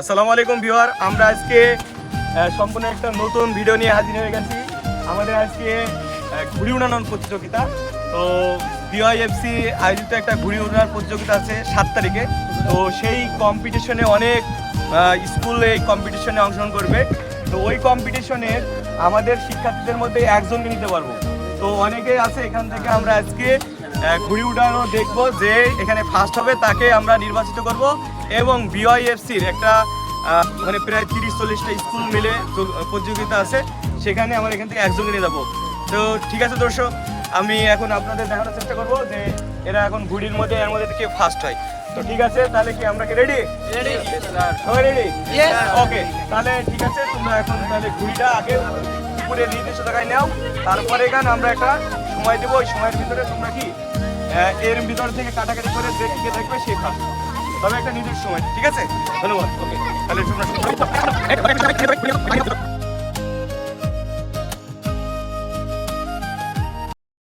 আসসালামু আলাইকুম ভিউয়ার, আমরা আজকে সম্পূর্ণ একটা নতুন ভিডিও নিয়ে হাজির হয়ে গেছি। আমাদের আজকে ঘুড়ি উড়ানোর প্রতিযোগিতা। তো বিওয়াইএফসি আয়োজিত একটা ঘুড়ি উড়ানোর প্রতিযোগিতা আছে 7 তারিখে। তো সেই কম্পিটিশনে অনেক স্কুল এই কম্পিটিশনে অংশগ্রহণ করবে। তো ওই কম্পিটিশনে আমাদের শিক্ষার্থীদের মধ্যে একজনকে নিতে পারবো। তো অনেকেই আছে, এখান থেকে আমরা আজকে ঘুড়ি উড়ানো দেখবো, যে এখানে ফার্স্ট হবে তাকে আমরা নির্বাচিত করব। এবং বিওয়াইএফসির একটা মানে প্রায় 30-40টা স্কুল মিলে প্রতিযোগিতা আছে, সেখানে আমরা এখান থেকে একজনকে নিয়ে যাবো। তো ঠিক আছে দর্শক, আমি এখন আপনাদের দেখানোর চেষ্টা করবো যে এরা এখন ঘুড়ির মধ্যে এর মধ্যে কে ফার্স্ট হয়। তো ঠিক আছে, তাহলে কি আমরা কি রেডি? সবাই রেডি? ওকে, তাহলে ঠিক আছে, তোমরা এখন তাহলে ঘুড়িটা আগে উপরে নির্দিষ্ট জায়গায় নাও, তারপরে এখানে আমরা একটা সময় দেবো। ওই সময়ের ভিতরে তোমরা কি এর ভিতর থেকে কাটাকাটি করে যে টিকে থাকবে সে ফার্স্ট, তবে একটা নির্দিষ্ট সময়। ঠিক আছে, ধন্যবাদ। ওকে, তাহলে তোমরা